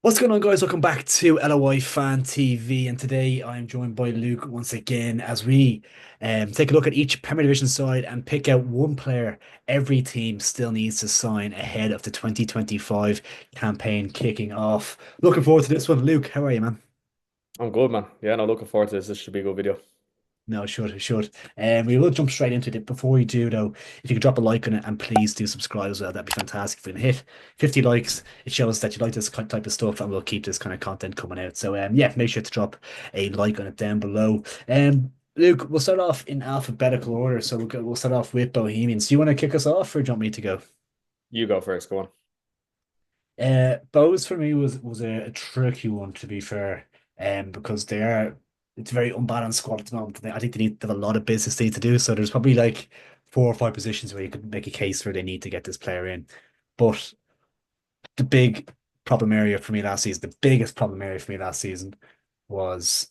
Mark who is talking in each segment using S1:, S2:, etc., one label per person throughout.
S1: What's going on, guys? Welcome back to LOI Fan TV, and today I'm joined by Luke once again as we take a look at each Premier Division side and pick out one player every team still needs to sign ahead of the 2025 campaign kicking off. Looking forward to this one. Luke, how are you, man?
S2: I'm good, man. Yeah, no, looking forward to this. This should be a good video.
S1: No, it should. We will jump straight into it. Before we do, though, if you could drop a like on it and please do subscribe as well, that'd be fantastic. If we can hit 50 likes, it shows that you like this type of stuff, and we'll keep this kind of content coming out. So, yeah, make sure to drop a like on it down below. Luke, we'll start off in alphabetical order. So we'll start off with Bohemians. Do you want to kick us off, or do you want me to go?
S2: You go first. Go on.
S1: Bows for me was a tricky one to be fair, because it's a very unbalanced squad at the moment. I think they have a lot of business they need to do. So there's probably like four or five positions where you could make a case where they need to get this player in. But the big problem area for me last season, the biggest problem area for me last season was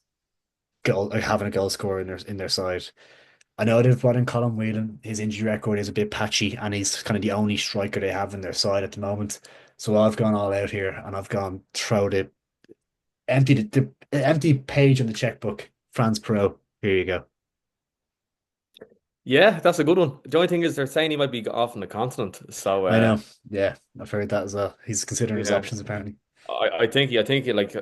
S1: having a goal scorer in their side. I know they've brought in Colin Whelan. His injury record is a bit patchy, and he's kind of the only striker they have in their side at the moment. So I've gone all out here, and I've gone throw the empty page on the checkbook. France Pro. Here you go.
S2: Yeah, that's a good one. The only thing is they're saying he might be off on the continent. So
S1: I know. Yeah, I've heard that as well. He's considering his
S2: yeah,
S1: options apparently.
S2: I think like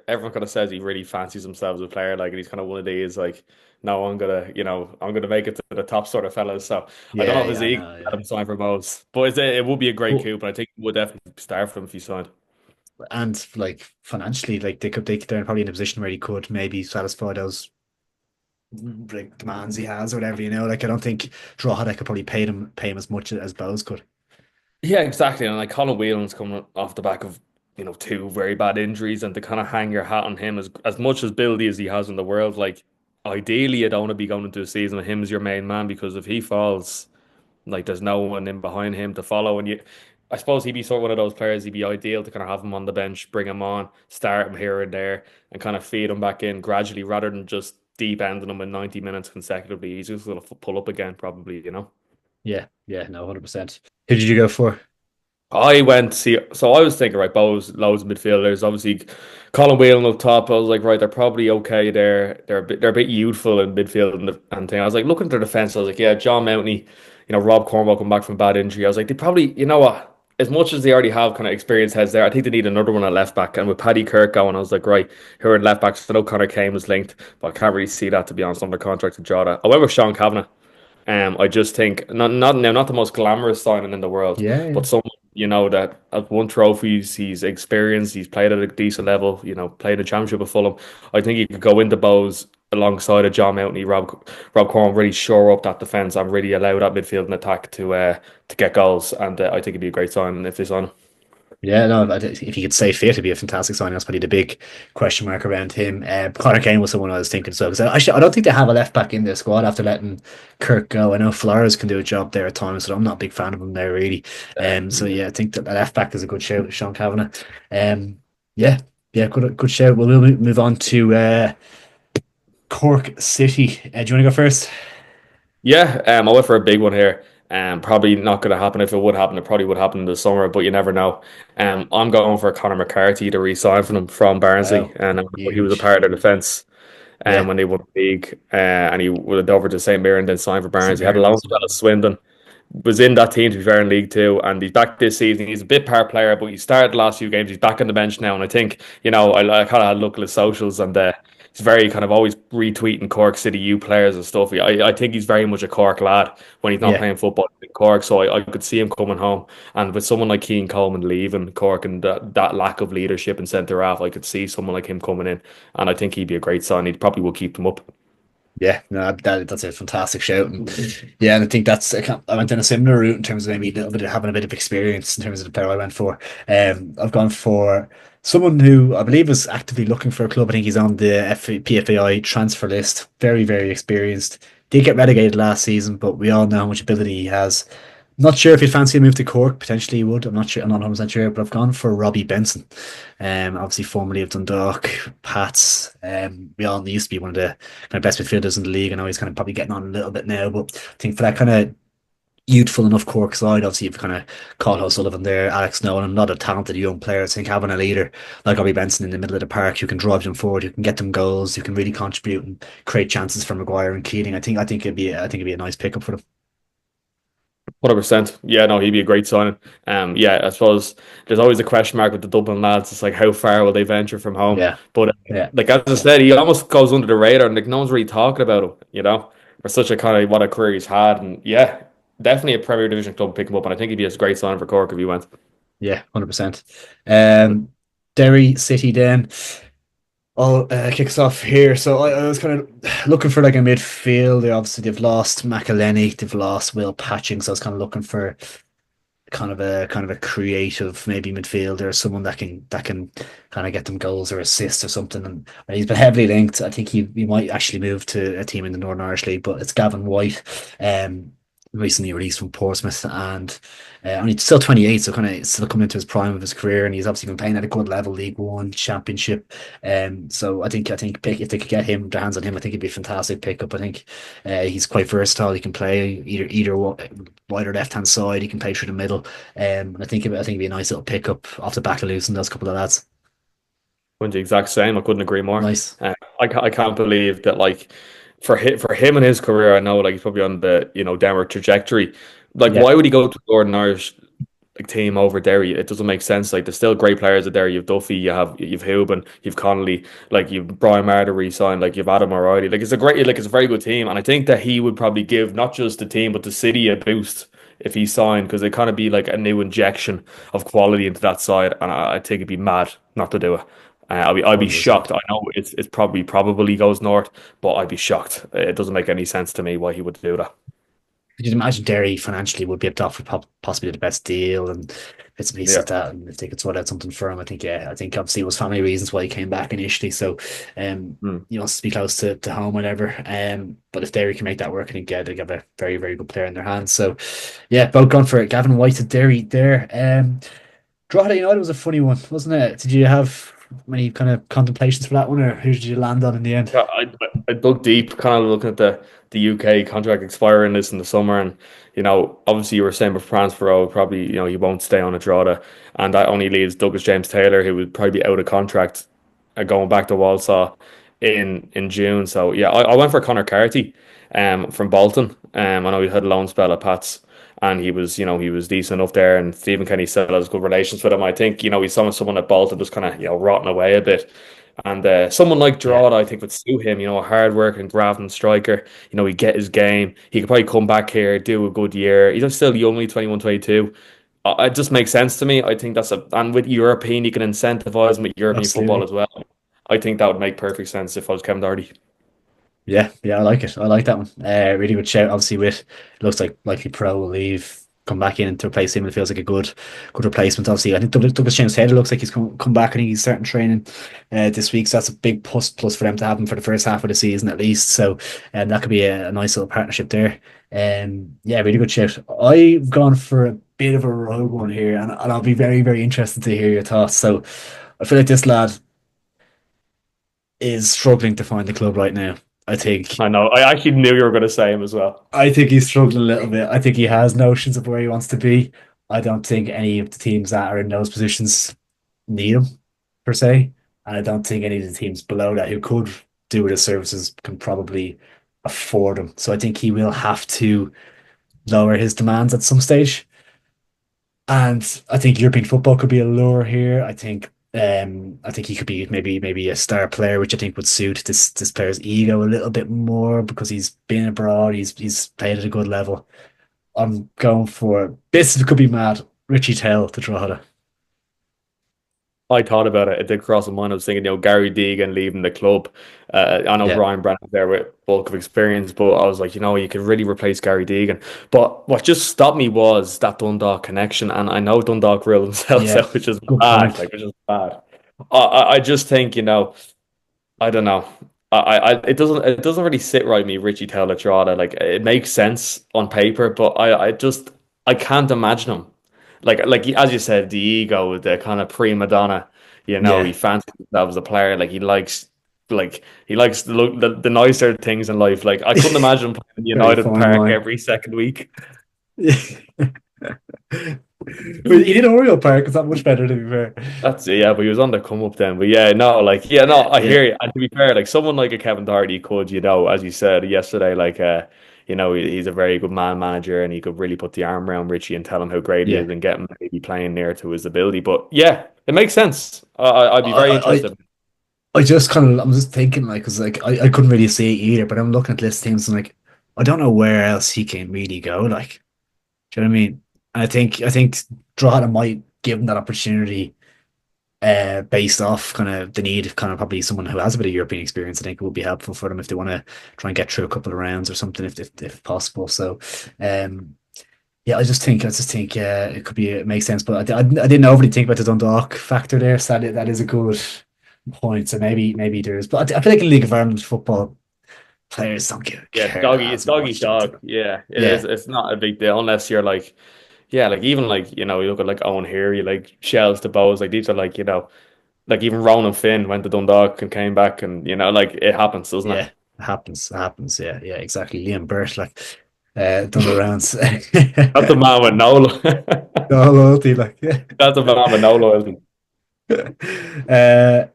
S2: everyone kind of says he really fancies himself as a player. Like, and he's kind of one of these like, no, I'm gonna make it to the top sort of fellas. So I don't know
S1: Yeah,
S2: if his
S1: yeah, I
S2: ego
S1: know.
S2: let
S1: Yeah.
S2: him sign for both, but it would be a great
S1: But
S2: coup. But I think it would definitely start for him if he signed.
S1: and like financially, like they're probably in a position where he could maybe satisfy those like demands he has or whatever. Like I don't think Drogheda could probably pay him as much as Bowes could.
S2: Yeah, exactly. And like Colin Whelan's coming off the back of, two very bad injuries, and to kind of hang your hat on him as much as ability as he has in the world, like ideally you don't want to be going into a season with him as your main man, because if he falls, like there's no one in behind him to follow. And I suppose he'd be sort of one of those players. He'd be ideal to kind of have him on the bench, bring him on, start him here and there, and kind of feed him back in gradually, rather than just deep ending him in 90 minutes consecutively. He's just going to pull up again, probably.
S1: Yeah, yeah, no, 100%. Who did you go for?
S2: I went to see, so I was thinking, right, Bows, loads of midfielders. Obviously, Colin Whelan up top. I was like, right, they're probably okay there. They're a bit youthful in midfield and thing. I was like, looking at their defense. I was like, yeah, John Mountney, Rob Cornwall come back from bad injury. I was like, they probably, you know what? As much as they already have kind of experienced heads there, I think they need another one at left back. And with Paddy Kirk going, I was like, right, who are in left backs? I know Connor Kane was linked, but I can't really see that, to be honest, under contract to Jota. I went with Sean Kavanagh. I just think not the most glamorous signing in the world,
S1: Yeah, yeah.
S2: but someone that has won trophies, he's experienced, he's played at a decent level, played a championship with Fulham. I think he could go into Bows alongside of John Mountney, Rob Corn, really shore up that defense and really allow that midfield and attack to get goals. And I think it'd be a great sign if they sign him.
S1: Yeah, no, if he could stay fit, it'd be a fantastic signing. That's probably the big question mark around him. Connor Kane was someone I was thinking so because I don't think they have a left back in their squad after letting Kirk go. I know Flores can do a job there at times, so I'm not a big fan of him there really. So yeah, I think that the left back is a good shout, Sean Kavanagh. Um, yeah, yeah, good shout. We'll move on to Cork City. Do you want to go first?
S2: Yeah, I went for a big one here. Probably not going to happen. If it would happen, it probably would happen in the summer, but you never know. I'm going for Conor McCarthy to re-sign from Barnsley,
S1: Wow,
S2: and he was a
S1: huge.
S2: part of their defence
S1: Yeah,
S2: when they won the league, and he went over to St. Mirren, then signed for
S1: St.
S2: Barnsley. He had a loan
S1: Mary's.
S2: spell at Swindon, was in that team to be fair in League Two, and he's back this season. He's a bit part player, but he started the last few games. He's back on the bench now, and I think I kind of had a look at his socials, and he's very kind of always retweeting Cork City U players and stuff. I think he's very much a Cork lad when he's not
S1: Yeah.
S2: playing football in Cork, so I could see him coming home. And with someone like Keane Coleman leaving Cork and that lack of leadership in centre half, I could see someone like him coming in, and I think he'd be a great sign. He probably will keep them up.
S1: Yeah, no, that's a fantastic shout, and yeah, and I think I went down a similar route in terms of maybe a little bit of having a bit of experience in terms of the player I went for. I've gone for someone who I believe is actively looking for a club. I think he's on the PFAI transfer list. Very, very experienced. Did get relegated last season, but we all know how much ability he has. Not sure if he'd fancy a move to Cork. Potentially he would. I'm not sure. I'm not 100% sure, but I've gone for Robbie Benson. Obviously formerly of Dundalk, Pats. We all used to be one of the kind of best midfielders in the league. I know he's kind of probably getting on a little bit now, but I think for that kind of youthful enough Cork side. Obviously, you've kind of Colin O'Sullivan there, Alex Nolan, a lot of talented young players. I think having a leader like Robbie Benson in the middle of the park who can drive them forward, who can get them goals, who can really contribute and create chances for Maguire and Keating. I think it'd be a nice pickup for them.
S2: 100%. Yeah, no, he'd be a great signing. Yeah, I suppose there's always a question mark with the Dublin lads. It's like how far will they venture from home?
S1: Yeah,
S2: But
S1: yeah,
S2: like as I said, he almost goes under the radar, and like no one's really talking about him. For such a kind of what a career he's had, and yeah, definitely a Premier Division club pick him up, and I think he'd be a great sign for Cork if he went.
S1: yeah, 100%. Um, Derry City then. I'll kick us off here. So I was kind of looking for like a midfield. Obviously, they've lost McElhenney, they've lost Will Patching, so I was kind of looking for kind of a creative maybe midfielder, someone that can kind of get them goals or assists or something. And he's been heavily linked. I think he might actually move to a team in the Northern Irish League, but it's Gavin White, um, recently released from Portsmouth, and only still 28, so kind of still coming into his prime of his career, and he's obviously been playing at a good level, League One, Championship. So I think if they could get him their hands on him, I think it'd be a fantastic pickup. I think he's quite versatile. He can play either wide or left hand side. He can play through the middle. And I think it'd be a nice little pickup off the back of losing those couple of lads.
S2: Went the exact same. I couldn't agree more.
S1: Nice.
S2: I can't believe that like for him and his career, I know like he's probably on the downward trajectory. Like
S1: Yeah,
S2: why would he go to Northern Irish like team over Derry? It doesn't make sense. Like there's still great players at Derry. You've Duffy, you've Houben, you've Connolly, like you've Brian Marder re-signed, like you've Adam O'Reilly. It's a very good team, and I think that he would probably give not just the team but the city a boost if he signed because it kind of be like a new injection of quality into that side, and I think it'd be mad not to do it. I'd be shocked.
S1: 100%.
S2: I know it's probably goes north, but I'd be shocked. It doesn't make any sense to me why he would do that.
S1: Could you imagine Derry financially would be able to offer possibly the best deal and bits and pieces
S2: Yeah.
S1: like that, and if they could sort out something for him, I think obviously it was family reasons why he came back initially. So,
S2: Mm.
S1: he wants to be close to home, whatever. But if Derry can make that work, I think they have a very very good player in their hands. So, yeah, both gone for it. Gavin White at Derry there. Drogheda United was a funny one, wasn't it? Did you have many kind of contemplations for that one, or who did you land on in the end?
S2: Yeah, I dug deep, kind of looking at the UK contract expiring this in the summer, and obviously you were saying with Transfer, probably he won't stay on a Drogheda, and that only leaves Douglas James Taylor, who would probably be out of contract, going back to Walsall in June. So yeah, I went for Connor Carty, from Bolton. I know he had a loan spell at Pats. And he was decent enough there, and Stephen Kenny still has good relations with him. I think he's someone at Bolton just kind of rotting away a bit. And someone like
S1: Yeah,
S2: Gerard, I think, would suit him. A hard working, graft striker. He get his game. He could probably come back here, do a good year. He's still young, only 21, 22. It just makes sense to me. I think and with European, you can incentivize him with European football
S1: absolutely.
S2: as well. I think that would make perfect sense if I was Kevin Doherty.
S1: Yeah, yeah, I like it. I like that one. Really good shout. Obviously, with it looks like likely Pro will leave, come back in to replace him. It feels like a good replacement. Obviously, I think Douglas James Taylor looks like he's come back. I think he's starting training this week, so that's a big plus for them to have him for the first half of the season at least. So, that could be a nice little partnership there. Yeah, really good shout. I've gone for a bit of a rogue one here, and I'll be very very interested to hear your thoughts. So, I feel like this lad is struggling to find the club right now. I think
S2: I know. I actually knew you were going to say him as well.
S1: I think he's struggling a little bit. I think he has notions of where he wants to be. I don't think any of the teams that are in those positions need him per se, and I don't think any of the teams below that who could do with his services can probably afford him. So I think he will have to lower his demands at some stage. And I think European football could be a lure here. I think he could be maybe a star player, which I think would suit this player's ego a little bit more because he's been abroad, he's played at a good level. I'm going for this could be mad. Richie Tell to Drogheda.
S2: I thought about it. It did cross my mind. I was thinking, Gary Deegan leaving the club. I know
S1: Yeah,
S2: Ryan Brandon's there with bulk of experience, but I was like, you could really replace Gary Deegan. But what just stopped me was that Dundalk connection, and I know Dundalk rule themselves
S1: yeah.
S2: out, which is
S1: Good
S2: bad,
S1: point.
S2: like which is bad. I just think, I don't know. It doesn't really sit right with me, Richie Taylor. Like it makes sense on paper, but I can't imagine him. Like as you said, the ego, the kind of prima donna. He
S1: Yeah,
S2: fancies himself as a player. Like he likes the nicer things in life. Like I couldn't imagine him playing in
S1: very
S2: United
S1: fine
S2: Park
S1: line.
S2: every second week.
S1: But he did Oriole Park. It's not much better, to be fair.
S2: That's yeah, but he was on the come up then. But yeah, no, like yeah, no, I
S1: Yeah,
S2: hear you. And to be fair, like someone like a Kevin Doherty could, as you said yesterday, like he's a very good man manager and he could really put the arm around Richie and tell him how great he
S1: yeah.
S2: is and get him maybe playing near to his ability. But yeah, it makes sense. I'd be very
S1: I, I,
S2: interested.
S1: I just kind of, I'm just thinking like, cause like I couldn't really see it either, but I'm looking at list teams and like, I don't know where else he can really go. Like, do you know what I mean? And I think Drogheda might give him that opportunity, based off kind of the need of kind of probably someone who has a bit of European experience. I think it would be helpful for them if they want to try and get through a couple of rounds or something, if possible. So, um, yeah, I just think it could be it makes sense, but I didn't overly think about the Dundalk factor there. So that is a good point. So maybe there is, but I feel like in League of Ireland football, players don't
S2: Yeah,
S1: care
S2: doggy, it's
S1: as
S2: dog eat
S1: much, don't they?
S2: dog. Yeah, it is.
S1: Yeah,
S2: It's not a big deal unless you're like, yeah, like even like you look at like Owen here, you like Shells to Bows, like these are like like even Ronan Finn went to Dundalk and came back, and like it happens, doesn't it?
S1: yeah, it happens. It happens. Yeah, yeah, exactly. Liam Burt, like, done the rounds.
S2: That's a man with no,
S1: No loyalty, like, yeah.
S2: that's a man with no loyalty.
S1: Uh,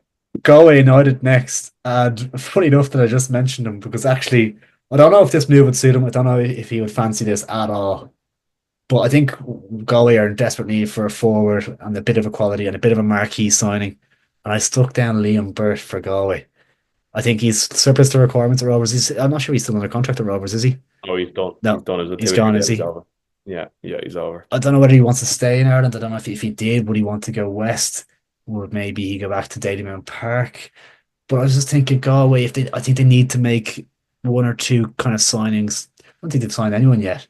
S1: Galway United next, and funny enough that I just mentioned him because actually I don't know if this move would suit him. I don't know if he would fancy this at all. But I think Galway are in desperate need for a forward and a bit of a quality and a bit of a marquee signing. And I stuck down Liam Burt for Galway. I think he's surplus to requirements at Rovers. I'm not sure he's still under contract at Rovers, is he?
S2: Oh, he's done. He's
S1: No,
S2: done as a
S1: he's
S2: 2 year.
S1: gone,
S2: Yeah,
S1: is
S2: he's
S1: he?
S2: over. Yeah, yeah, he's over.
S1: I don't know whether he wants to stay in Ireland. I don't know if he did, would he want to go west? Or maybe he go back to Dalymount Park? But I was just thinking Galway, I think they need to make one or two kind of signings. I don't think they've signed anyone yet.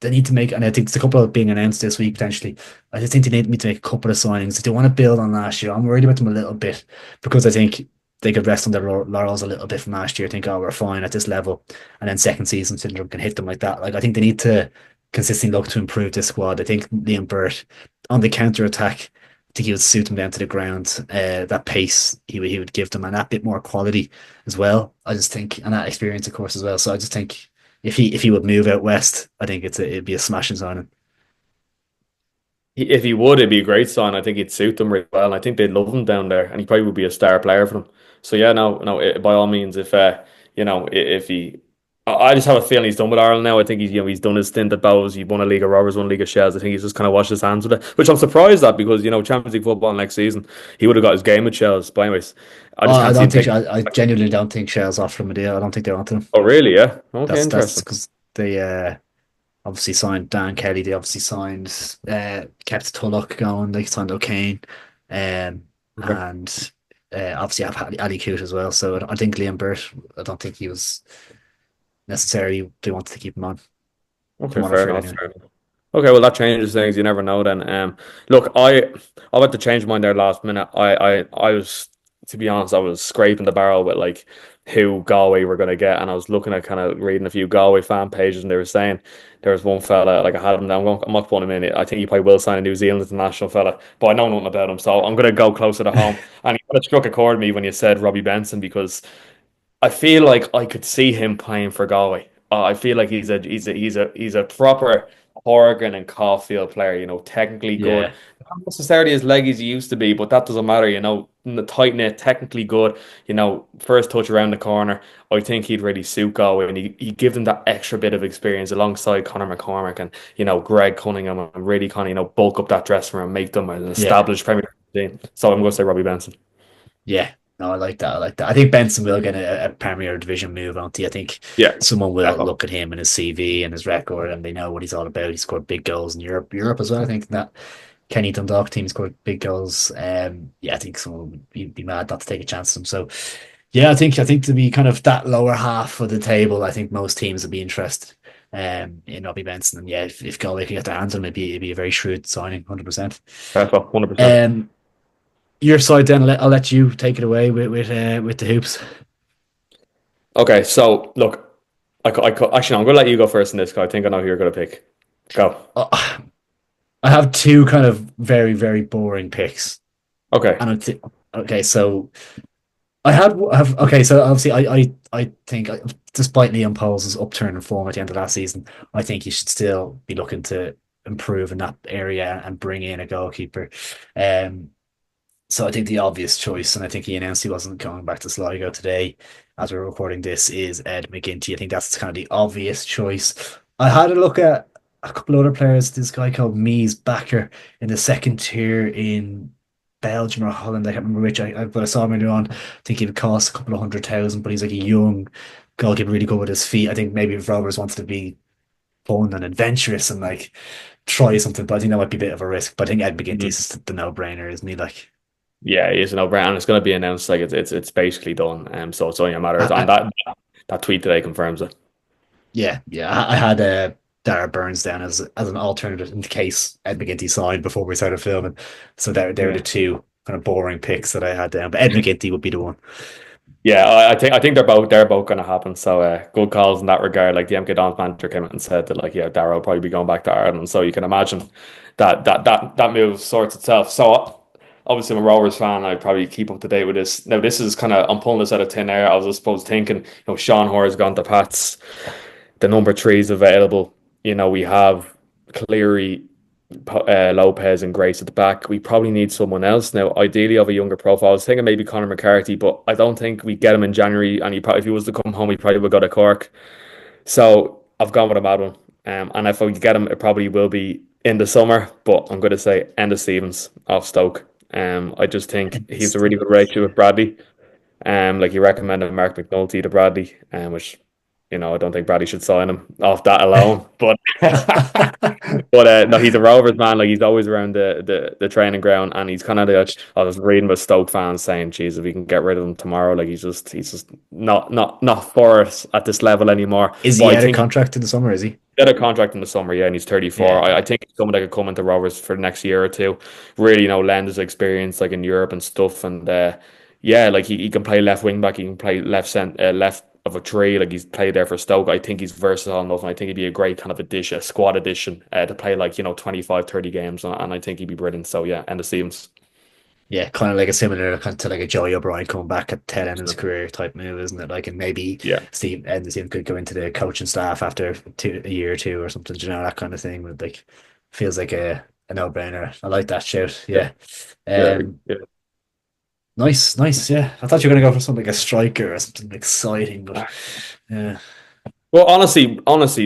S1: They need to make, and I think there's a couple of being announced this week potentially. I just think they need me to make a couple of signings. If they want to build on last year, I'm worried about them a little bit because I think they could rest on their laurels a little bit from last year. Think, oh, we're fine at this level, and then second season syndrome can hit them like that. Like I think they need to consistently look to improve this squad. I think Liam Burt on the counter attack, I think he would suit them down to the ground. That pace he would give them, and that bit more quality as well. I just think, and that experience, of course, as well. So I just think if he would move out west, I think it'd be a smashing signing.
S2: If he would, it'd be a great sign. I think he'd suit them really well, and I think they'd love him down there, and he probably would be a star player for them. So yeah, no, no, by all means, if if he, I just have a feeling he's done with Ireland now. I think he's done his stint at Bows. He won a League of Robbers, won a League of Shells. I think he's just kind of washed his hands with it, which I'm surprised at because Champions League football next season, he would have got his game with Shells. But anyways, I
S1: Oh,
S2: just
S1: I
S2: can't see
S1: don't
S2: him
S1: think
S2: taking.
S1: I genuinely don't think Shell's offered him a deal. I don't think they want him.
S2: Oh really? Yeah. Okay,
S1: That's
S2: interesting.
S1: because they obviously signed Dan Kelly. They obviously signed kept Tulloch going. They signed O'Kane,
S2: Okay.
S1: and obviously have Ali Coote as well. So I think Liam Burt. I don't think he was necessarily they wanted to keep him on from
S2: Okay,
S1: what I've
S2: fair
S1: heard
S2: enough.
S1: anyway.
S2: Fair enough. Okay, well that changes things. You never know. Then, look, I had to change mine there last minute. I was, to be honest, I was scraping the barrel with like who Galway were going to get, and I was looking at kind of reading a few Galway fan pages, and they were saying there was one fella like I had him down. I'm not putting him in. I think he probably will sign a New Zealand international fella, but I know nothing about him, so I'm going to go closer to home. And he kind of struck a chord with me when you said Robbie Benson because I feel like I could see him playing for Galway. I feel like he's a proper Horgan and Caulfield player. Technically good,
S1: Yeah,
S2: not necessarily as leggy as he used to be, but that doesn't matter. In the tight knit, technically good. First touch around the corner. I think he'd really suit Galway, and he give them that extra bit of experience alongside Conor McCormack and Greg Cunningham, and really kind of bulk up that dressing room and make them an
S1: yeah,
S2: established Premier League team. So I'm going to say Robbie Benson.
S1: yeah. No, I like that. I like that. I think Benson will get a Premier Division move, won't he? I think
S2: Yeah,
S1: someone will
S2: definitely.
S1: look at him and his CV and his record, and they know what he's all about. He scored big goals in Europe as well. I think that Kenny Dundalk team scored big goals. Yeah, I think someone would be mad not to take a chance on him. So, yeah, I think to be kind of that lower half of the table, I think most teams would be interested in Robbie Benson. And yeah, if Galway could get their hands on him, it'd be a very shrewd signing, 100%.
S2: Definitely, 100%.
S1: Um, your side, then I'll let you take it away with the hoops.
S2: Okay, so look, actually, no, I'm going to let you go first in this, 'cause I think I know who you're going to pick. Go.
S1: I have two kind of very very boring picks,
S2: Okay.
S1: and okay. So I have okay. So obviously, I think despite Liam Poles' upturn in form at the end of last season, I think he should still be looking to improve in that area and bring in a goalkeeper. Um, so I think the obvious choice, and I think he announced he wasn't going back to Sligo today as we're recording this, is Ed McGinty. I think that's kind of the obvious choice. I had a look at a couple other players. This guy called Mies Bakker in the second tier in Belgium or Holland. I can't remember which. But I saw him earlier on. I think he would cost a couple of 100,000, but he's like a young goalkeeper, really good with his feet. I think maybe if Rovers wanted to be fun and adventurous and like try something, but I think that might be a bit of a risk. But I think Ed McGinty
S2: Mhm.
S1: is the no-brainer, isn't he? Like.
S2: Yeah, it is an no-brainer, and it's going to be announced like it's basically done. So it's only a matter of time.
S1: I,
S2: That tweet today confirms it.
S1: yeah. I had Dara Burns down as an alternative in case Ed McGinty signed before we started filming. So they were the
S2: Yeah.
S1: two kind of boring picks that I had down. But Ed McGinty would be the one.
S2: Yeah, I think they're both going to happen. So good calls in that regard. Like the MK Dons manager came out and said that like yeah, Darrow will probably be going back to Ireland. So you can imagine that move sorts itself. So obviously I'm a Rovers fan. I'd probably keep up to date with this. Now this is kind of I'm pulling this out of thin air. I was I suppose thinking Sean Hoare's gone to Pats. The number three is available. We have Cleary, Lopez, and Grace at the back. We probably need someone else now. Ideally, of a younger profile. I was thinking maybe Conor McCarthy, but I don't think we get him in January. And if he was to come home, he probably would go to Cork. So I've gone with a mad one. And if we get him, it probably will be in the summer. But I'm going to say Enda Stevens off Stoke. I just think
S1: And
S2: he's a really good
S1: Stevens.
S2: relationship with Bradley. Like he recommended Mark McNulty to Bradley, which I don't think Bradley should sign him off that alone. But no, he's a Rovers man. Like he's always around the training ground, and he's kind of the. I was reading with Stoke fans saying, "Geez, if we can get rid of him tomorrow, like he's just not for us at this level anymore."
S1: Is
S2: But
S1: he
S2: I
S1: out of
S2: think
S1: contract in the summer, is he?
S2: get a contract in the summer, yeah, and he's 34.
S1: Yeah.
S2: I think he's someone that could come into Rovers for the next year or two. Really, lend his experience like in Europe and stuff. And yeah, like he can play left wing back, he can play left of a tree. Like he's played there for Stoke. I think he's versatile enough, and I think he'd be a great kind of a squad addition to play like 25, 30 games, and I think he'd be brilliant. So yeah, and the Stevens.
S1: Yeah, kind of like a similar kind of to like a Joey O'Brien coming back at tail end of his career type move, isn't it? Like, and maybe
S2: Yeah.
S1: Steve could go into the coaching staff after a year or two or something, that kind of thing. But like, feels like a no brainer. I like that shout.
S2: Yeah.
S1: Yeah.
S2: Yeah.
S1: Um,
S2: Yeah.
S1: nice. Yeah, I thought you were gonna go for something like a striker or something exciting, but yeah,
S2: Well, honestly,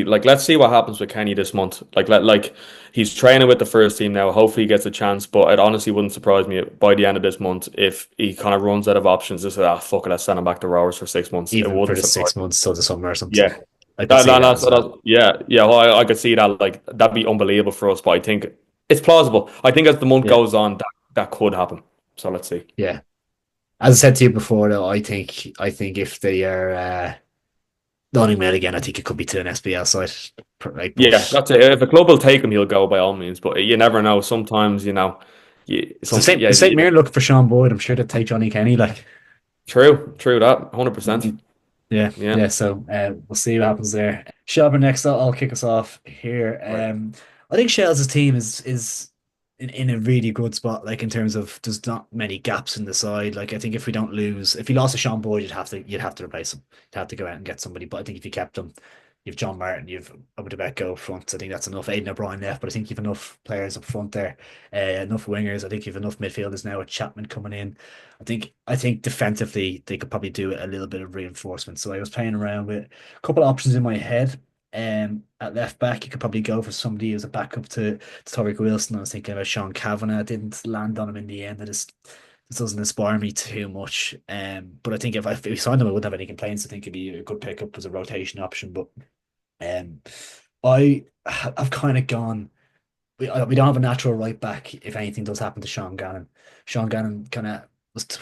S2: like let's see what happens with Kenny this month. Like he's training with the first team now. Hopefully, he gets a chance. But it honestly wouldn't surprise me by the end of this month if he kind of runs out of options. Just fuck it, let's send him back to Rovers for 6 months. It
S1: even for
S2: wouldn't
S1: the
S2: surprise.
S1: 6 months till the summer or something.
S2: Yeah,
S1: I could see that
S2: that's
S1: as well.
S2: yeah, yeah. Well, I could see that. Like that'd be unbelievable for us. But I think it's plausible. I think as the month
S1: Yeah,
S2: goes on, that could happen. So let's see.
S1: yeah. As I said to you before, though, I think if they are loaning him out again, I think it could be to an SPL site. Like,
S2: Yeah,
S1: but
S2: that's it. If a club will take him, he'll go by all means. But you never know. Sometimes,
S1: the same
S2: yeah,
S1: the same mirror looking for Sean Boyd. I'm sure they'd take Johnny Kenny. Like,
S2: true that, 100%.
S1: yeah,
S2: Yeah,
S1: yeah. So we'll see what happens there. Shelburne next. I'll kick us off here.
S2: right.
S1: I think Shell's team is in a really good spot. Like in terms of there's not many gaps in the side. Like I think if you lost to Sean Boyd, you'd have to replace him. You'd have to go out and get somebody. But I think if you kept him, you've John Martin, you've Abubakar up front. I think that's enough. Aidan O'Brien left, but I think you've enough players up front there. Enough wingers. I think you've enough midfielders now with Chapman coming in. I think defensively they could probably do a little bit of reinforcement. So I was playing around with a couple of options in my head. At left back, you could probably go for somebody who's a backup to Torrick Wilson. I was thinking about Sean Kavanagh. I didn't land on him in the end. This doesn't inspire me too much. But I think if we signed him, I wouldn't have any complaints. I think it'd be a good pickup as a rotation option. But um, I've kind of gone. We don't have a natural right back if anything does happen to Sean Gannon. Sean Gannon kind of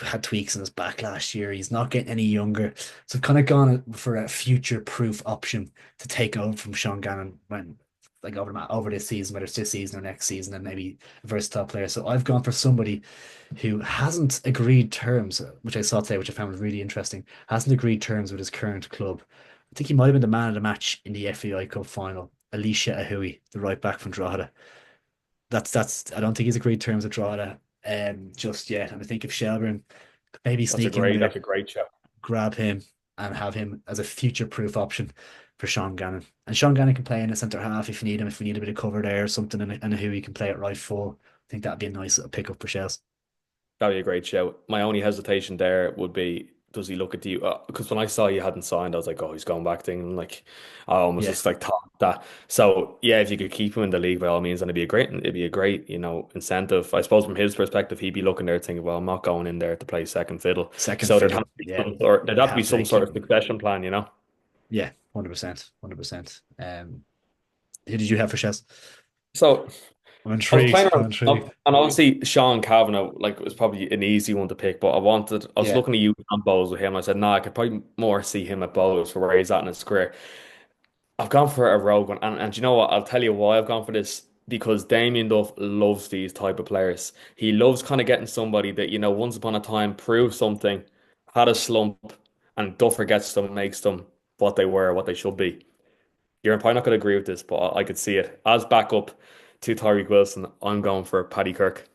S1: had tweaks in his back last year. He's not getting any younger. So I've kind of gone for a future proof option to take over from Sean Gannon when like over this season, whether it's this season or next season, and maybe a versatile player. So I've gone for somebody who hasn't agreed terms, which I saw today, which I found was really interesting, hasn't agreed terms with his current club. I think he might have been the man of the match in the FAI Cup final. Alicia Ahui, the right back from Drogheda. That's I don't think he's agreed terms with Drogheda just yet. And I think if Shelburne could maybe sneak in there,
S2: That's a great show.
S1: grab him. and have him as a future-proof option for Sean Gannon. And Sean Gannon can play in a centre half if you need him, if we need a bit of cover there or something, and who he can play at right full. I think that'd be a nice little pickup for Chelsea.
S2: That'd be a great shout. My only hesitation there would be, does he look at you? Because when I saw you hadn't signed, I was like, oh, he's going back to England. Like, I almost
S1: Yeah,
S2: just like thought that. So yeah, if you could keep him in the league by all means, then it'd be a great, incentive. I suppose from his perspective, he'd be looking there thinking, well, I'm not going in there to play second fiddle.
S1: second
S2: So there'd have
S1: fiddle.
S2: to be
S1: Yeah,
S2: some sort, there'd
S1: you
S2: have to be
S1: have to
S2: some sort
S1: keep
S2: of
S1: him.
S2: succession plan.
S1: Yeah, 100%, 100%. Who did you have for Chelsea?
S2: So
S1: I'm
S2: I was playing
S1: intrigued. I'm
S2: around,
S1: intrigued.
S2: and obviously Sean Kavanagh, like, was probably an easy one to pick, but I was
S1: Yeah,
S2: looking at you on Bowes with him. I said, no, I could probably more see him at Bowes for where he's at in his career. I've gone for a rogue one, and you know what? I'll tell you why I've gone for this because Damien Duff loves these type of players. He loves kind of getting somebody that, once upon a time proved something, had a slump, and Duffer gets them, makes them what they were, what they should be. You're probably not going to agree with this, but I could see it. As backup to Tyreek Wilson, I'm going for Paddy Kirk.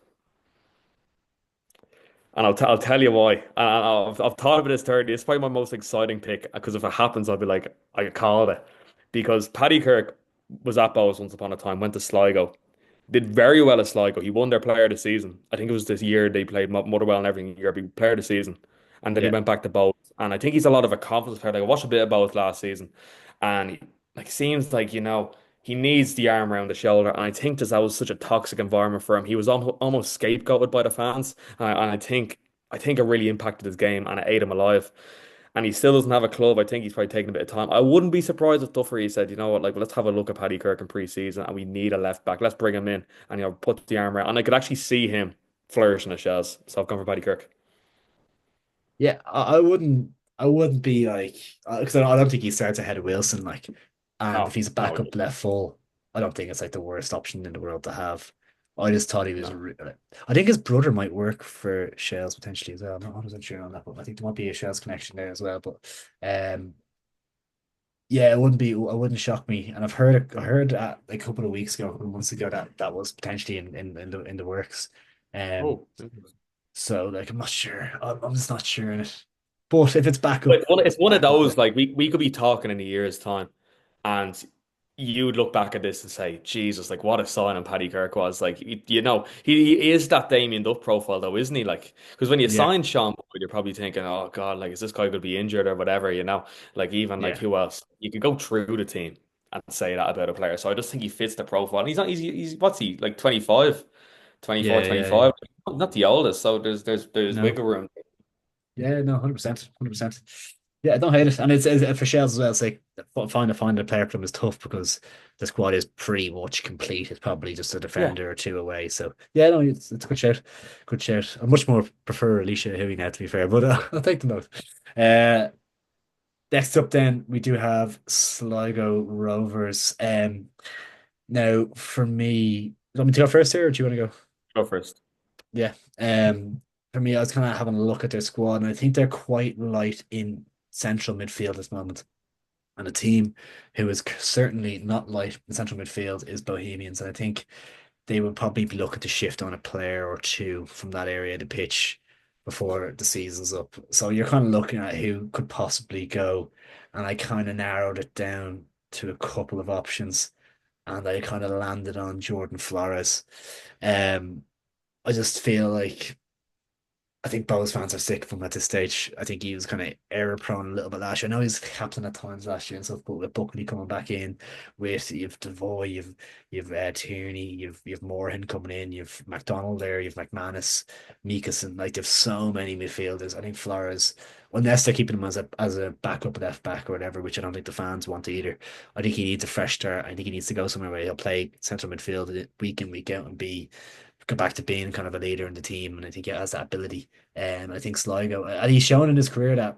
S2: And I'll tell you why. And I've thought about this thirdly. It's probably my most exciting pick because if it happens, I'll be like, I called it. Because Paddy Kirk was at Bows once upon a time, went to Sligo, did very well at Sligo. He won their player of the season. I think it was this year they played Motherwell and everything year, but player of the season. And then he
S1: yeah,
S2: went back to Bows. And I think he's a lot of a confidence player. Like I watched a bit of Bows last season. And like seems like, he needs the arm around the shoulder. And I think that was such a toxic environment for him. He was almost scapegoated by the fans. And I think it really impacted his game and it ate him alive. And he still doesn't have a club. I think he's probably taking a bit of time. I wouldn't be surprised if Duffer he said, you know what, like let's have a look at Paddy Kirk in pre-season and we need a left back. Let's bring him in and put the arm around. And I could actually see him flourishing at Shells. So I've gone for Paddy Kirk.
S1: yeah. I wouldn't be like because I don't think he starts ahead of Wilson. Like, and if
S2: No,
S1: he's a
S2: no,
S1: backup left full, I don't think it's like the worst option in the world to have. I just thought he was.
S2: no.
S1: I think his brother might work for Shells potentially as well. I'm not 100% sure on that, but I think there might be a Shells connection there as well. But um, yeah, it wouldn't be. It wouldn't shock me. And I heard a couple of weeks ago, a couple of months ago that was potentially in the works. Um,
S2: Oh.
S1: so like I'm not sure. I'm just not sure in it. But if it's
S2: But
S1: backup,
S2: it's
S1: it's
S2: one of
S1: backup.
S2: those,
S1: Like
S2: like, we could be talking in a year's time and you would look back at this and say, Jesus, like, what a signing Paddy Kirk was. Like, he is that Damien Duff profile, though, isn't he? Like, because when you
S1: yeah,
S2: sign Sean Boyd, you're probably thinking, oh, God, like, is this guy going to be injured or whatever? Like, even, like,
S1: yeah,
S2: who else? You could go through the team and say that about a player. So I just think he fits the profile. And he's what's he, like 25, 24,
S1: yeah, yeah, yeah.
S2: 25? Not the oldest. So there's
S1: No,
S2: wiggle room.
S1: yeah, no, 100%, 100%. Yeah, I don't hate it, and it's for Shells as well. It's like find a player for them is tough because the squad is pretty much complete. It's probably just a
S2: Yeah.
S1: defender or two away. So yeah, no, it's a good shout, good shout. I much more prefer Alicia Huey now, to be fair, but I'll take the note. Uh, Next up, then we do have Sligo Rovers. Now for me, you want me to go first here, or do you want to go?
S2: Go first.
S1: Yeah. For me, I was kind of having a look at their squad, and I think they're quite light in central midfield at this moment. And a team who is certainly not light in central midfield is Bohemians, and I think they would probably be looking to shift on a player or two from that area of the pitch before the season's up. So you're kind of looking at who could possibly go, and I kind of narrowed it down to a couple of options, and I kind of landed on Jordan Flores. Um, I just feel like I think Bowes fans are sick of him at this stage. I think he was kind of error prone a little bit last year. I know he's captain at times last year and stuff, but with Buckley coming back in, with you've Devoy, you've Tierney, you've Moorhan coming in, you've McDonald there, you've McManus, Mikason. Like they've so many midfielders. I think Flores, unless they're keeping him as a backup left back or whatever, which I don't think the fans want either. I think he needs a fresh start. I think he needs to go somewhere where he'll play central midfield week in week out and be go back to being kind of a leader in the team, and I think he has that ability. I think Sligo, and he's shown in his career that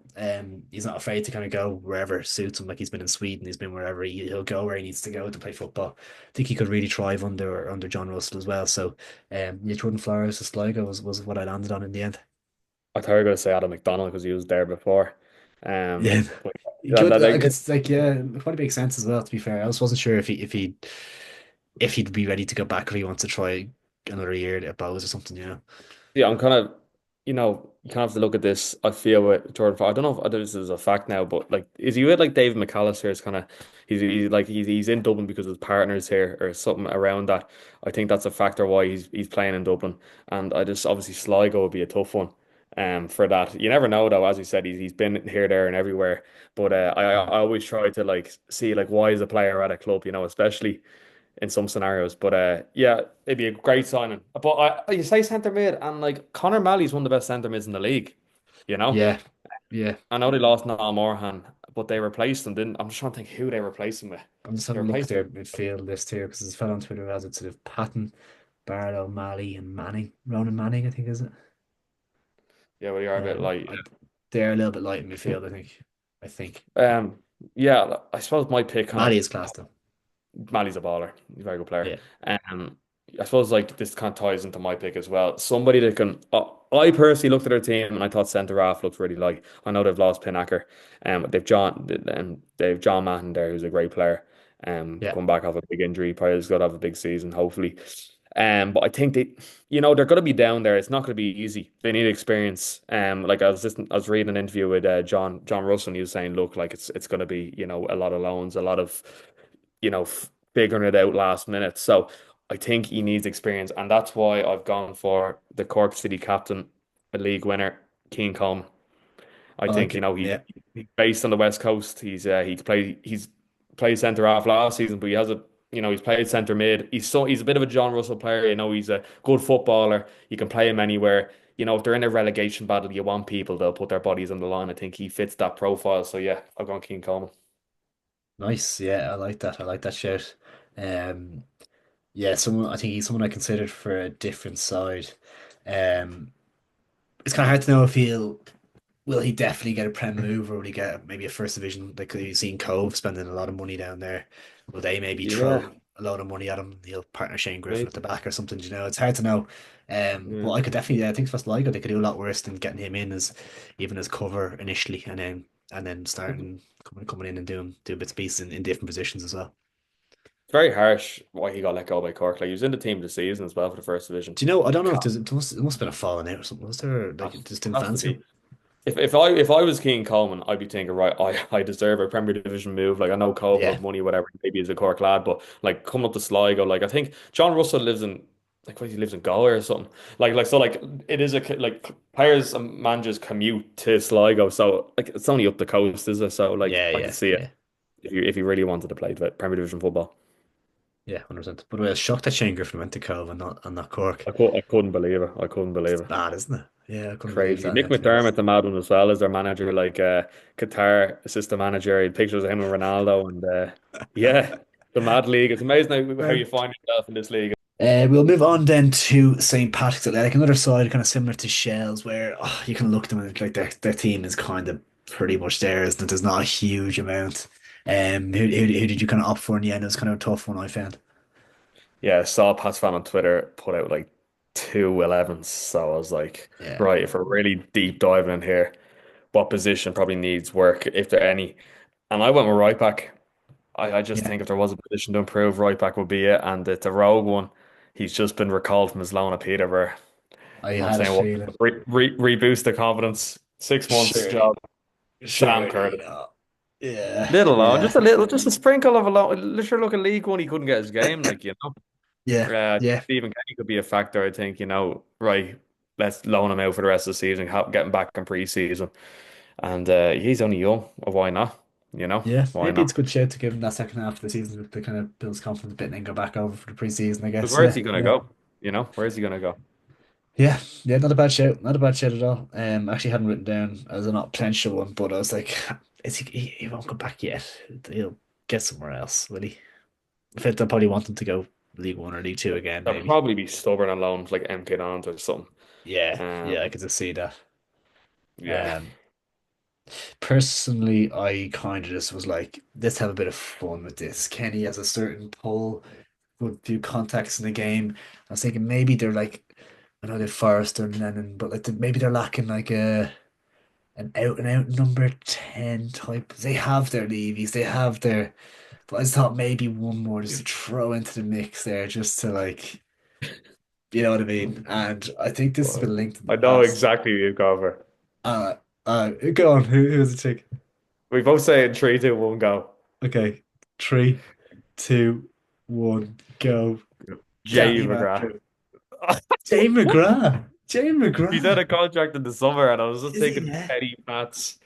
S1: he's not afraid to kind of go wherever suits him. Like he's been in Sweden, he's been wherever he'll go where he needs to go to play football. I think he could really thrive under John Russell as well. So, yeah, Jordan Flores to Sligo was what I landed on in the end.
S2: I thought you were going to say Adam McDonald because he was there before.
S1: Yeah,
S2: But
S1: he
S2: that,
S1: could.
S2: that,
S1: Like
S2: that-
S1: it's like yeah, it quite makes sense as well. To be fair, I just wasn't sure if he'd be ready to go back or he wants to try another year at Bowes or something.
S2: yeah, I'm kind of. you kind of have to look at this. I feel with Jordan. I don't know if this is a fact now, but like, is he with like David McAllister? Is kind of he's in Dublin because his partner's here or something around that. I think that's a factor why he's playing in Dublin, and I just obviously Sligo would be a tough one. For that, you never know though. As you said, he's been here, there, and everywhere. But
S1: Yeah.
S2: I always try to like see like why is a player at a club, especially in some scenarios. But yeah, it'd be a great signing. But you say centre mid, and like Conor Malley's one of the best centre mids in the league. You know,
S1: Yeah. Yeah.
S2: I know they lost Niall Morahan, but they replaced him. Didn't I'm just trying to think who they replaced him with.
S1: I'm just
S2: They
S1: having a look at
S2: replaced him.
S1: their midfield list here because there's a fellow on Twitter who has it sort of Patton, Barlow, Malley, and Manning. Ronan Manning, I think, is it?
S2: Yeah, well, you are a bit light.
S1: They're a little bit light in midfield, I think. I think.
S2: Yeah, I suppose my pick kind of
S1: Malley is class though.
S2: Mali's a baller. He's a very good player.
S1: Yeah.
S2: Um, I suppose like this kind of ties into my pick as well. Somebody that can. I personally looked at their team and I thought centre half looked really light. I know they've lost Pinacker. They've John Mahon there, who's a great player.
S1: Yeah.
S2: Come back off a big injury. Probably has got to have a big season, hopefully. But I think they're going to be down there. It's not going to be easy. They need experience. Like I was reading an interview with John Russell, and he was saying, look, like it's going to be a lot of loans, a lot of figuring it out last minute. So I think he needs experience, and that's why I've gone for the Cork City captain, a league winner, Keane Coleman. I
S1: I
S2: think
S1: like it.
S2: he's
S1: Yeah.
S2: based on the West Coast. He's played centre half last season, but he has he's played centre mid. He's a bit of a John Russell player. He's a good footballer. You can play him anywhere. If they're in a relegation battle, you want people they'll put their bodies on the line. I think he fits that profile. So yeah, I've gone Keane Coleman.
S1: Nice. Yeah, I like that. I like that shout. Um, yeah, someone I think he's someone I considered for a different side. Um, it's kind of hard to know if he'll will he definitely get a Prem move or will he get maybe a first division? Like you've seen Cove spending a lot of money down there. Will they maybe
S2: Yeah,
S1: throw a lot of money at him? He'll partner Shane Griffin at the
S2: maybe.
S1: back or something, it's hard to know. But
S2: Yeah.
S1: I could definitely, yeah, I think for Sligo they could do a lot worse than getting him in as even as cover initially and then starting coming in and doing bits and pieces in different positions as well.
S2: It's very harsh why he got let go by Cork. Like he was in the team of the season as well for the first division.
S1: Do you know? I don't know if
S2: Can't,
S1: there must have been a falling out or something. Was there like it just didn't
S2: has to
S1: fancy him?
S2: be. If I was Keane Coleman, I'd be thinking, right, I deserve a Premier Division move. Like I know Cove will
S1: Yeah,
S2: have money, whatever. Maybe he's a Cork lad, but like coming up to Sligo, like I think John Russell lives in he lives in Galway or something. Like it is like players and managers commute to Sligo, so like it's only up the coast, is it? So like
S1: yeah,
S2: I could
S1: yeah,
S2: see it
S1: yeah.
S2: if you really wanted to play the Premier Division football.
S1: Yeah, 100%. But I was shocked that Shane Griffin went to Cove and not Cork.
S2: I couldn't believe it. I couldn't believe
S1: It's
S2: it.
S1: bad, isn't it? Yeah, I couldn't believe
S2: Crazy.
S1: that,
S2: Nick
S1: to be honest.
S2: McDermott, the mad one as well, as their manager, like Qatar assistant manager. He had pictures of him and Ronaldo, and yeah, the mad league. It's amazing how you
S1: Right.
S2: find yourself in this league.
S1: We'll move on then to St. Patrick's Athletic, another side kind of similar to Shells, where you can look at them and like their team is kind of pretty much there, isn't it? There's not a huge amount. Who did you kind of opt for in the end? It was kind of a tough one, I found.
S2: Yeah, I saw Pats fan on Twitter put out like 2 11s. So I was like,
S1: Yeah,
S2: right, if we're really deep diving in here, what position probably needs work, if there any? And I went with right back. I just
S1: yeah.
S2: think if there was a position to improve, right back would be it. And it's a rogue one. He's just been recalled from his loan at Peterborough.
S1: I
S2: And I'm
S1: had a
S2: saying, well,
S1: feeling.
S2: reboost the confidence. 6 months
S1: Surely,
S2: job. Sam
S1: surely
S2: Curtis.
S1: not. Yeah,
S2: Little loan,
S1: yeah,
S2: just a little, just a sprinkle of a loan. Literally, look at League One, he couldn't get his game.
S1: yeah, yeah,
S2: Stephen Kenny could be a factor. I think right. Let's loan him out for the rest of the season, get him back in pre-season, and he's only young. Why not?
S1: yeah.
S2: Why
S1: Maybe
S2: not?
S1: it's a good shit to give him that second half of the season to kind of build his confidence a bit and then go back over for the preseason, I
S2: Because
S1: guess.
S2: where is
S1: Yeah,
S2: he gonna
S1: yeah.
S2: go? Where is he gonna go?
S1: Yeah, yeah, not a bad shout. Not a bad shout at all. Actually hadn't written down as a not potential one, but I was like, he won't come back yet. He'll get somewhere else, will he? I think they'll probably want him to go League One or League Two again,
S2: They'll
S1: maybe.
S2: probably be stubborn on loans like MK Dons or something.
S1: Yeah,
S2: Um,
S1: yeah, I could just see that.
S2: yeah.
S1: Um, Personally, I kind of just was like, let's have a bit of fun with this. Kenny has a certain pull, good few contacts in the game. I was thinking maybe they're like, I know they're Forrester and Lennon, but like maybe they're lacking like an out and out number 10 type. They have their levies, they have their, but I just thought maybe one more just to throw into the mix there just to like You know what I mean? And I think this has been linked in the
S2: I know
S1: past.
S2: exactly who you've gone for.
S1: Uh, Go on. Who's the chick?
S2: We both say it in three, two, one, go.
S1: Okay, three, two, one, go.
S2: Jay
S1: Danny
S2: McGrath.
S1: Mandrow. Jay McGrath. Jay
S2: He's out
S1: McGrath.
S2: of contract in the summer, and I was just
S1: Is he?
S2: thinking
S1: Yeah.
S2: Kenny Pats.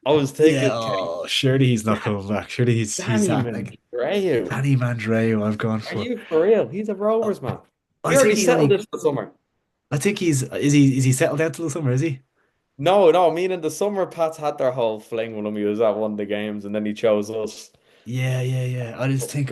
S2: I was
S1: Yeah.
S2: thinking Kenny.
S1: Oh, surely he's not
S2: Dan-
S1: coming back. Surely he's
S2: Danny
S1: that like
S2: Mandreu.
S1: Danny Mandrow. I've gone
S2: Are
S1: for.
S2: you for real? He's a
S1: I,
S2: Rovers man. He
S1: I
S2: already
S1: think he
S2: settled
S1: only.
S2: it for the summer.
S1: I think is he settled down till the summer? Is he?
S2: No, no, I mean in the summer, Pats had their whole fling with him. He was at one of the games, and then he chose us.
S1: Yeah, yeah, yeah. I just think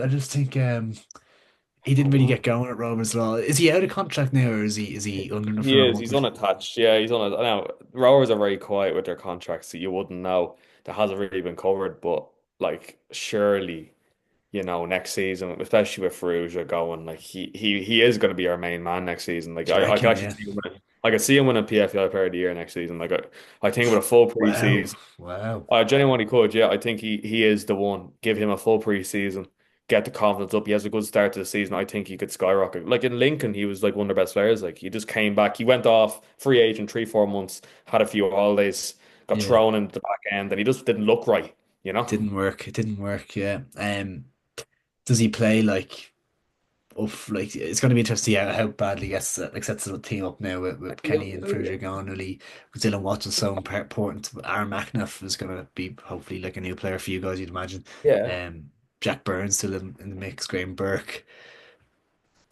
S1: he didn't really
S2: Oh,
S1: get going at Rovers at all. Is he out of contract now, or is he under for
S2: he
S1: another
S2: is.
S1: month?
S2: He's unattached. Yeah, he's on. Now, Rovers are very quiet with their contracts, so you wouldn't know. That hasn't really been covered, but like, surely. Next season, especially with Ferrugia going, like he is going to be our main man next season. Like
S1: Do you
S2: I could
S1: reckon?
S2: actually
S1: Yeah.
S2: see him I could see him winning PFL Player of the Year next season. Like I think with a full
S1: Wow.
S2: preseason,
S1: Wow.
S2: I genuinely could. Yeah, I think he is the one. Give him a full preseason, get the confidence up. He has a good start to the season. I think he could skyrocket. Like in Lincoln, he was like one of the best players. Like he just came back. He went off free agent 3 4 months, had a few holidays, got
S1: Yeah.
S2: thrown into the back end, and he just didn't look right. You know.
S1: Didn't work. It didn't work. Yeah. Does he play like like it's going to be interesting to see how badly gets like sets the team up now with Kenny and Fruger gone. Really, with Dylan Watson's so important. Aaron McNabb is going to be hopefully like a new player for you guys. You'd imagine.
S2: Yeah.
S1: Jack Burns still in the mix. Graham Burke.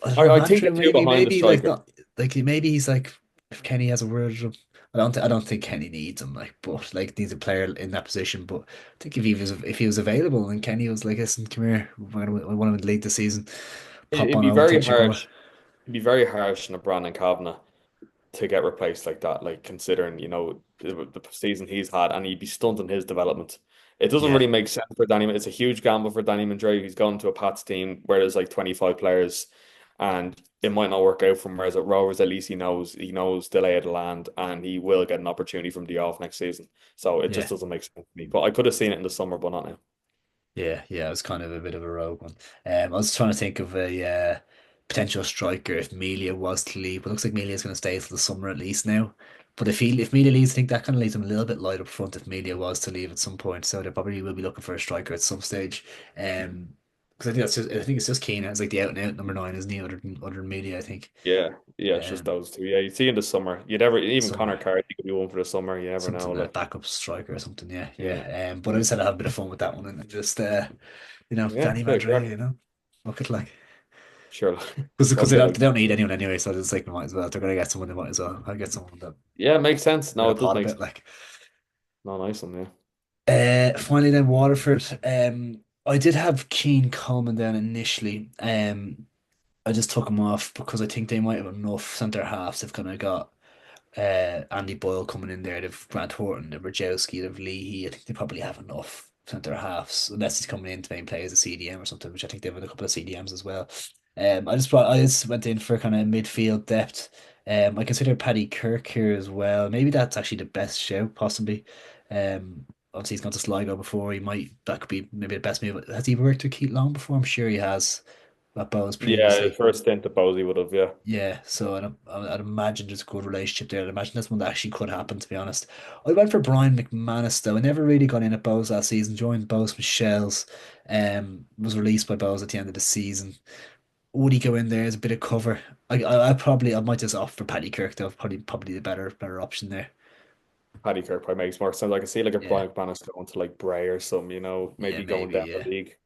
S1: I don't know.
S2: I think the
S1: Mandrew
S2: two behind the
S1: maybe like
S2: striker.
S1: not like maybe he's like if Kenny has a word with him. I don't think Kenny needs him like but like needs a player in that position. But I think if he was available and Kenny was like, listen, come here, we want to lead the season. Pop
S2: It'd
S1: on
S2: be
S1: over,
S2: very
S1: take your ball.
S2: harsh. It'd be very harsh on a Brandon Kavanagh to get replaced like that. Like considering the season he's had, and he'd be stunting his development. It doesn't
S1: Yeah,
S2: really make sense for Danny. It's a huge gamble for Danny Mandre. He's gone to a Pats team where there's like 25 players, and it might not work out for him. Whereas at Rovers, at least he knows the lay of the land, and he will get an opportunity from the off next season. So it just
S1: yeah,
S2: doesn't make sense to me. But I could have seen it in the summer, but not now.
S1: yeah. It was kind of a bit of a rogue one. I was trying to think of a potential striker if Melia was to leave. But it looks like Melia's going to stay till the summer at least now. But if Melia leaves, I think that kind of leaves him a little bit light up front if Melia was to leave at some point. So they probably will be looking for a striker at some stage. Because I think it's just Keane as like the out and out number nine, isn't he? Other than Melia, I think.
S2: Yeah, yeah, it's just
S1: Um,
S2: those two. Yeah, you see in the summer, you never even Connor
S1: Summer.
S2: Carthy could be one for the summer. You never know.
S1: Something a
S2: Like,
S1: backup striker or something. Yeah,
S2: yeah,
S1: yeah. But I just had to have a bit of fun with that one and just
S2: yeah,
S1: Danny
S2: fair
S1: Mandre,
S2: crack.
S1: look at like
S2: Sure.
S1: because they
S2: Okay.
S1: don't need anyone anyway, so it's like we might as well. If they're gonna get someone, they might as well. I'll get someone that
S2: Yeah, makes sense.
S1: in
S2: No,
S1: a
S2: it does
S1: pot a
S2: make
S1: bit
S2: sense.
S1: like.
S2: No, nice one. Yeah.
S1: Finally, then Waterford. I did have Keane Coleman down initially. I just took him off because I think they might have enough centre halves. They've kind of got Andy Boyle coming in there. They've Grant Horton, they've Rajewski, they've Leahy. I think they probably have enough centre halves, unless he's coming in to maybe play as a CDM or something, which I think they have a couple of CDMs as well. I just went in for kind of midfield depth. I consider Paddy Kirk here as well. Maybe that's actually the best shout, possibly. Obviously he's gone to Sligo before. That could be maybe the best move. Has he worked with Keith Long before? I'm sure he has at Bowes
S2: Yeah, his
S1: previously.
S2: first stint at Bosey would have. Yeah.
S1: Yeah, so I'd imagine there's a good relationship there. I'd imagine that's one that actually could happen, to be honest. I went for Brian McManus, though. I never really got in at Bowes last season. Joined Bowes from Shells, was released by Bowes at the end of the season. Would he go in there as a bit of cover? I might just opt for Paddy Kirk, though. Probably the better option there.
S2: Paddy Kirk probably makes more sense. I can see like a
S1: Yeah,
S2: Brian McManus going to like Bray or some,
S1: yeah,
S2: maybe going
S1: maybe,
S2: down the
S1: yeah,
S2: league,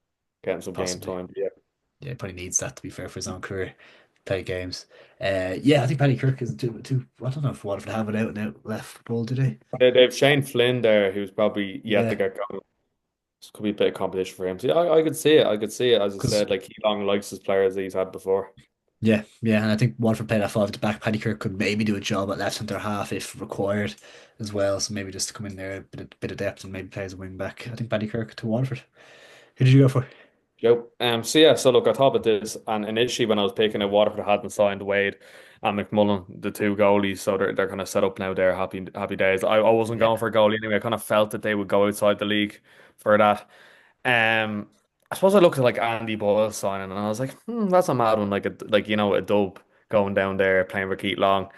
S2: getting some game
S1: possibly.
S2: time. Yeah.
S1: Yeah, he probably needs that to be fair for his own career. Play games. Yeah, I think Paddy Kirk is too. I don't know if Waterford have it out and out left ball today.
S2: They've Shane Flynn there, who's probably yet to
S1: Yeah,
S2: get going. This could be a bit of competition for him. See, I could see it. I could see it. As I
S1: because
S2: said, like he long likes his players that he's had before.
S1: yeah, and I think Waterford played that five at the back. Paddy Kirk could maybe do a job at left centre half if required as well. So maybe just to come in there, a bit of depth and maybe play as a wing back. I think Paddy Kirk to Waterford. Who did you go for?
S2: Yep. So yeah, so look, I thought about this, and initially when I was picking it, Waterford hadn't signed Wade and McMullen, the two goalies, so they're kind of set up now. They're happy days. I wasn't
S1: Yeah,
S2: going for a goalie anyway. I kind of felt that they would go outside the league for that. I suppose I looked at like Andy Boyle signing, and I was like, that's a mad one, like a dub. going down there playing for Keith Long.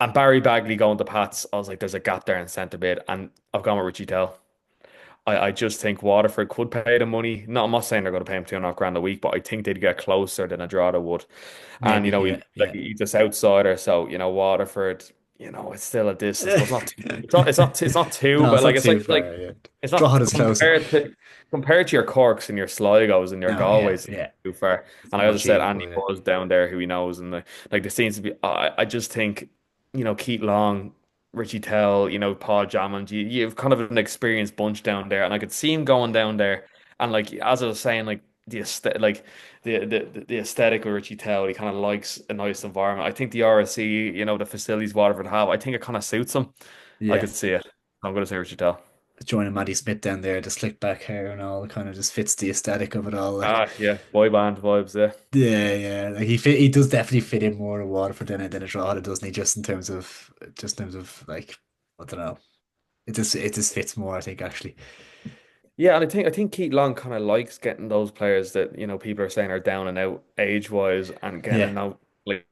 S2: And Barry Bagley going to Pats, I was like, there's a gap there in centre mid, and I've gone with Richie Tell. I just think Waterford could pay the money. No, I'm not saying they're going to pay him 2.5 grand a week, but I think they'd get closer than a Drogheda would. And
S1: Maybe, yeah,
S2: like
S1: yeah.
S2: he's a outsider, so Waterford, it's still a distance, but it's not too, it's not too,
S1: No, it's
S2: but like
S1: not too far, yeah.
S2: it's not
S1: Drogheda is closer.
S2: compared to your Corks and your Sligos and your
S1: No, yeah,
S2: Galways, it's
S1: yeah.
S2: too far.
S1: It's
S2: And I
S1: much
S2: just said
S1: equal,
S2: Andy
S1: yeah.
S2: Buzz down there who he knows, and like there seems to be. I just think Keith Long, Richie Tell, Paul Jammond, you've kind of an experienced bunch down there, and I could see him going down there, and like as I was saying, like like the aesthetic of Richie Tell, he kind of likes a nice environment. I think the RSC, the facilities Waterford have, I think it kind of suits him. I
S1: Yeah.
S2: could see it. I'm going to say Richie Tell.
S1: Joining Maddie Smith down there, the slick back hair and all, kind of just fits the aesthetic of it all. Like,
S2: Ah, yeah, boy band vibes there.
S1: yeah, yeah. Like he does definitely fit in more in Waterford than a Drogheda, doesn't he? Just in terms of like, I don't know. It just fits more, I think, actually.
S2: Yeah, and I think Keith Long kind of likes getting those players that people are saying are down and out age wise, and
S1: Yeah.
S2: getting out like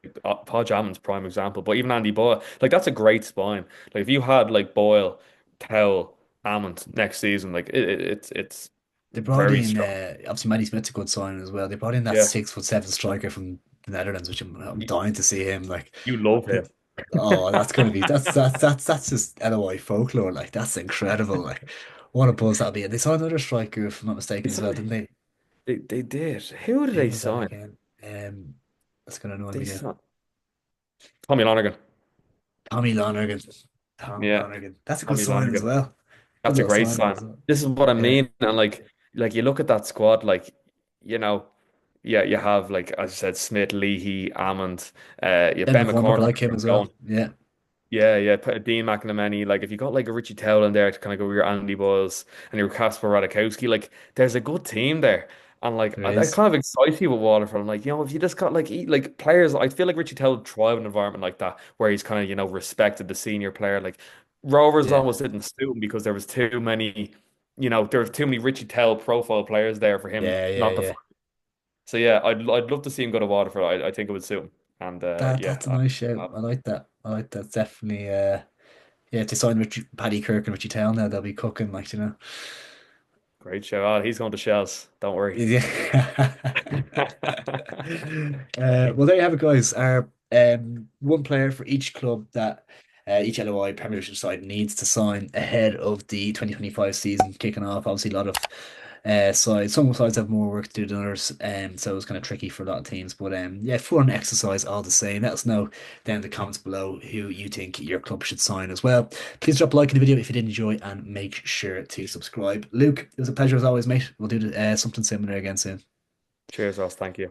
S2: Paul Jammond's prime example, but even Andy Boyle, like that's a great spine. Like if you had like Boyle, Towell, Hammond next season, like it's
S1: They brought
S2: very
S1: in
S2: strong.
S1: obviously Matty Smith's a good signing as well. They brought in that
S2: Yeah,
S1: 6'7" striker from the Netherlands, which I'm
S2: you,
S1: dying to see him. Like,
S2: you love him.
S1: oh, that's gonna be that's just LOI folklore. Like, that's incredible. Like, what a buzz that'll be. And they signed another striker, if I'm not mistaken,
S2: It's
S1: as well,
S2: not,
S1: didn't they?
S2: they did. Who did
S1: Who
S2: they
S1: was that
S2: sign?
S1: again? That's gonna annoy
S2: They
S1: me now.
S2: signed Tommy Lonergan.
S1: Tommy Lonergan. Tommy
S2: Yeah,
S1: Lonergan. That's a good
S2: Tommy
S1: sign as
S2: Lonergan.
S1: well. Good
S2: That's a
S1: little
S2: great
S1: signing
S2: sign.
S1: as well.
S2: This is what I
S1: Yeah.
S2: mean. And like you look at that squad, like, you know, yeah, you have like as I said, Smith, Leahy, Ammond,
S1: Ben
S2: Ben
S1: McCormick, I
S2: McCormick
S1: like him as well.
S2: going.
S1: Yeah.
S2: Yeah, yeah, put a Dean McNamee. Like if you got like a Richie Towell in there to kind of go with your Andy Buzz and your Casper Radikowski, like there's a good team there. And like
S1: There
S2: I
S1: is.
S2: kind of excited with Waterford. I'm like, if you just got like like players, I feel like Richie Towell would thrive in an environment like that where he's kind of, respected the senior player. Like Rovers
S1: Yeah.
S2: almost didn't suit him because there was too many, there was too many Richie Towell profile players there for him
S1: Yeah, yeah,
S2: not to.
S1: yeah.
S2: So yeah, I'd love to see him go to Waterford. I think it would suit him. And yeah,
S1: That's a nice shout. I like that. I like that. Definitely. Yeah, if they sign Paddy Kirk and Richie Town now, they'll be cooking, like,
S2: great show. Oh, he's going to Shells. Don't worry.
S1: Yeah. Well, there you have it, guys. Our one player for each club that each LOI Premiership side needs to sign ahead of the 2025 season kicking off. Obviously, a lot of sides. Some sides have more work to do than others, so it's kind of tricky for a lot of teams. But yeah, fun exercise all the same. Let us know down in the comments below who you think your club should sign as well. Please drop a like in the video if you did enjoy, and make sure to subscribe. Luke, it was a pleasure as always, mate. We'll do something similar again soon.
S2: Cheers, Ross. Thank you.